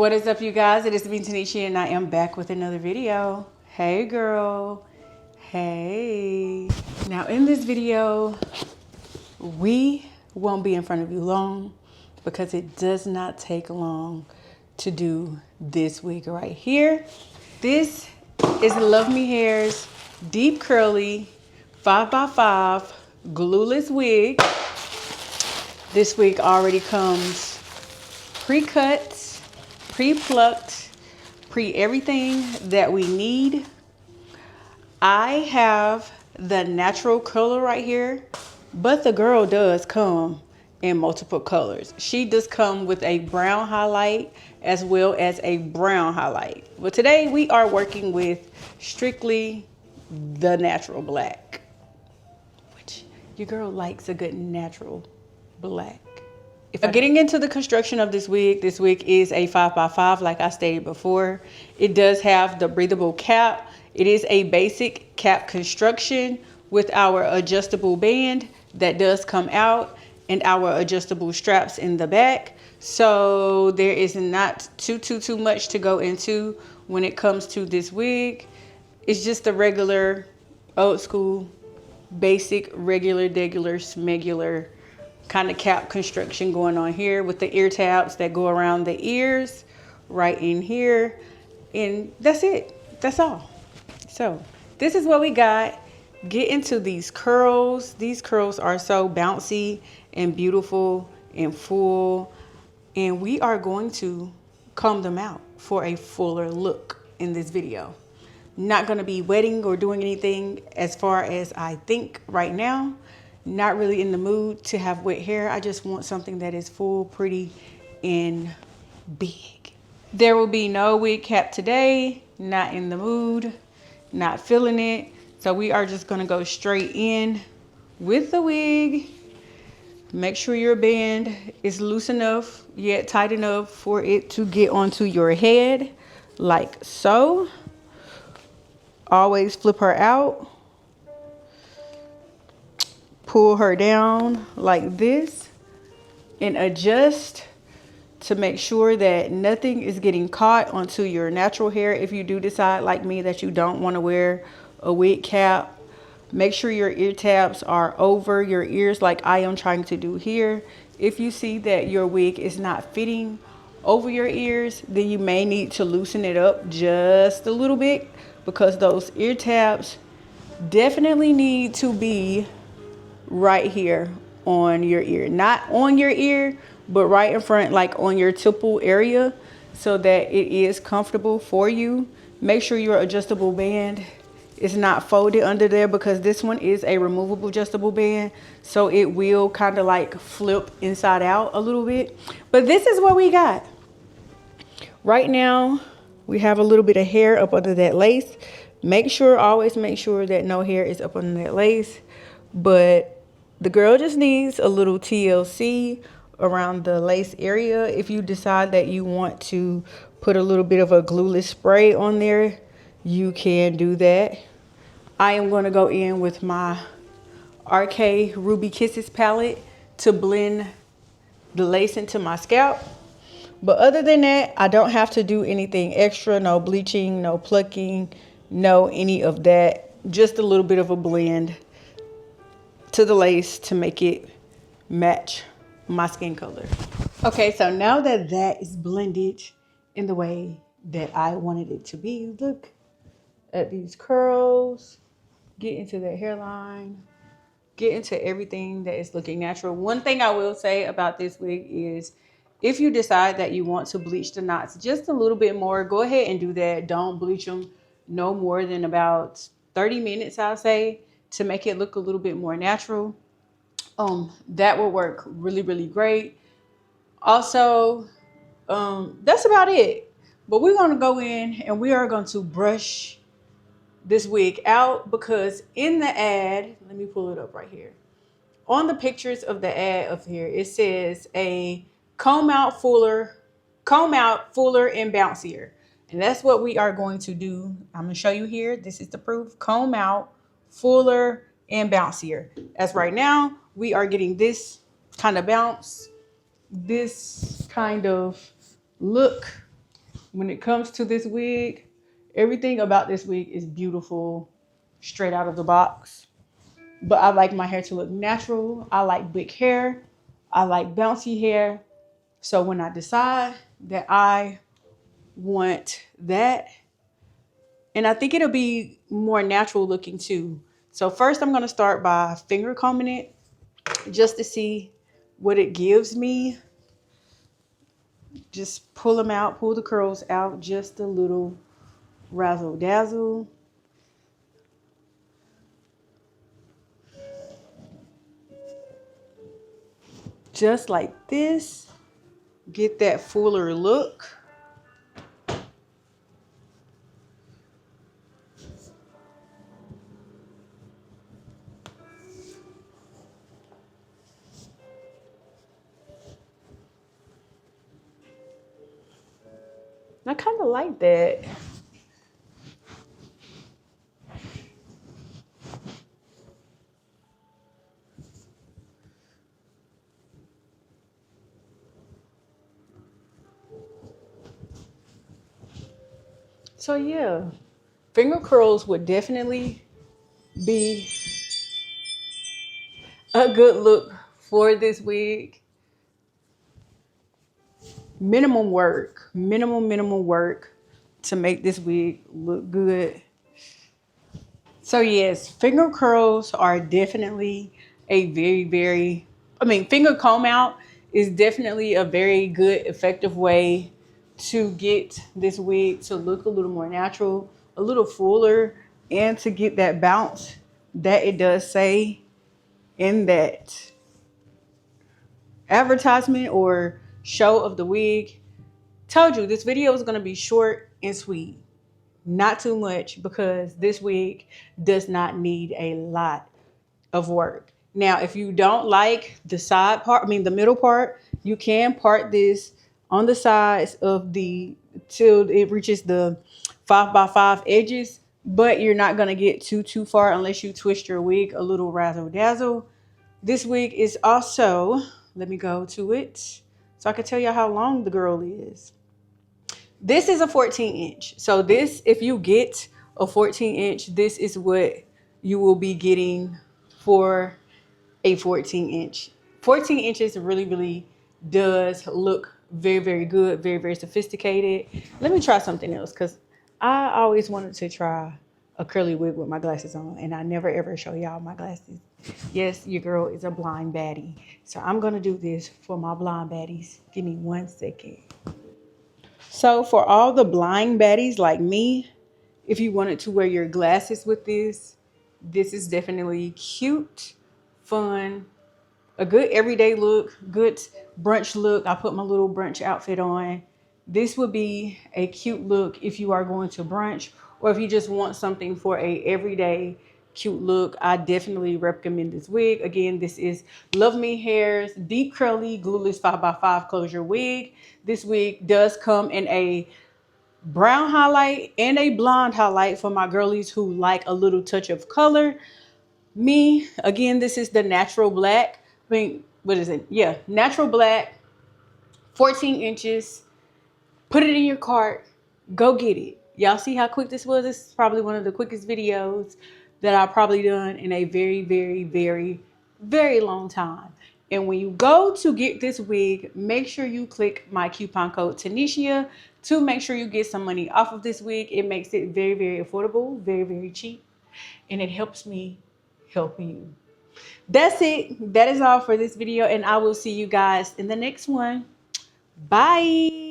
What is up, you guys? It is me, Tanishia, and I am back with another video. Hey, girl. Hey. Now, in this video, we won't be in front of you long because it does not take long to do this wig right here. This is Luvme Hair's deep curly 5x5 glueless wig. This wig already comes pre-cut, pre-plucked, pre-everything that we need. I have the natural color right here, but the girl does come in multiple colors. She does come with a brown highlight as well as a brown highlight. But today we are working with strictly the natural black, which your girl likes a good natural black. Getting into the construction of this wig is a 5x5 like I stated before. It does have the breathable cap. It is a basic cap construction with our adjustable band that does come out and our adjustable straps in the back. So there is not too much to go into when it comes to this wig. It's just the regular old school basic regular smegular kind of cap construction going on here with the ear tabs that go around the ears right in here, and that's it. That's all. So this is what we got. Get into these curls. These curls are so bouncy and beautiful and full, and we are going to comb them out for a fuller look in this video. Not going to be wetting or doing anything as far as I think right now. Not really in the mood to have wet hair. I just want something that is full, pretty, and big. There will be no wig cap today. Not in the mood, not feeling it. So we are just gonna go straight in with the wig. Make sure your band is loose enough, yet tight enough for it to get onto your head, like so. Always flip her out. Pull her down like this and adjust to make sure that nothing is getting caught onto your natural hair. If you do decide, like me, that you don't want to wear a wig cap, make sure your ear tabs are over your ears like I am trying to do here. If you see that your wig is not fitting over your ears, then you may need to loosen it up just a little bit, because those ear tabs definitely need to be right here on your ear. Not on your ear, but right in front, like on your temple area, so that it is comfortable for you. Make sure your adjustable band is not folded under there, because this one is a removable adjustable band, so it will kind of like flip inside out a little bit. But this is what we got. Right now, we have a little bit of hair up under that lace. Always make sure that no hair is up under that lace. But the girl just needs a little TLC around the lace area. If you decide that you want to put a little bit of a glueless spray on there, you can do that. I am going to go in with my RK Ruby Kisses palette to blend the lace into my scalp. But other than that, I don't have to do anything extra. No bleaching, no plucking, no any of that. Just a little bit of a blend to the lace to make it match my skin color. Okay, so now that that is blended in the way that I wanted it to be, look at these curls, get into that hairline, get into everything that is looking natural. One thing I will say about this wig is, if you decide that you want to bleach the knots just a little bit more, go ahead and do that. Don't bleach them no more than about 30 minutes, I'll say, to make it look a little bit more natural. That will work really great. Also, that's about it. But we're going to go in and we are going to brush this wig out, because in the ad, let me pull it up right here. On the pictures of the ad up here, it says a comb out, fuller, and bouncier. And that's what we are going to do. I'm going to show you here. This is the proof. Comb out, fuller, and bouncier. As right now, we are getting this kind of bounce, this kind of look when it comes to this wig, everything about this wig is beautiful, straight out of the box. But I like my hair to look natural. I like big hair. I like bouncy hair. So when I decide that I want that, and I think it'll be more natural looking too. So first I'm going to start by finger combing it just to see what it gives me. Just pull them out, pull the curls out just a little, razzle dazzle. Just like this. Get that fuller look. I kind of like that. So yeah, finger curls would definitely be a good look for this wig. Minimum work to make this wig look good. So yes, finger curls are definitely a finger comb out is definitely a very good, effective way to get this wig to look a little more natural, a little fuller, and to get that bounce that it does say in that advertisement or show of the wig. Told you this video is going to be short and sweet. Not too much because this wig does not need a lot of work. Now, if you don't like the side part, the middle part, you can part this on the sides of the till it reaches the 5x5 edges, but you're not going to get too far unless you twist your wig a little razzle dazzle. This wig is also, let me go to it so I can tell you how long the girl is. This is a 14 inch. So this, if you get a 14 inch, this is what you will be getting for a 14 inch. 14 inches really does look very good, very sophisticated. Let me try something else because I always wanted to try a curly wig with my glasses on, and I never ever show y'all my glasses. Yes, your girl is a blind baddie. So I'm gonna do this for my blind baddies. Give me 1 second. So for all the blind baddies like me, if you wanted to wear your glasses with this, this is definitely cute, fun, a good everyday look, good brunch look. I put my little brunch outfit on. This would be a cute look if you are going to brunch or if you just want something for a everyday cute look. I definitely recommend this wig. Again, this is Luvme Hair's Deep Curly Glueless 5x5 Closure Wig. This wig does come in a brown highlight and a blonde highlight for my girlies who like a little touch of color. Me, again, this is the natural black. What is it? Yeah, natural black, 14 inches. Put it in your cart. Go get it. Y'all see how quick this was? This is probably one of the quickest videos that I've probably done in a very long time. And when you go to get this wig, make sure you click my coupon code Tanishia to make sure you get some money off of this wig. It makes it very affordable, very cheap, and it helps me help you. That's it. That is all for this video, and I will see you guys in the next one. Bye.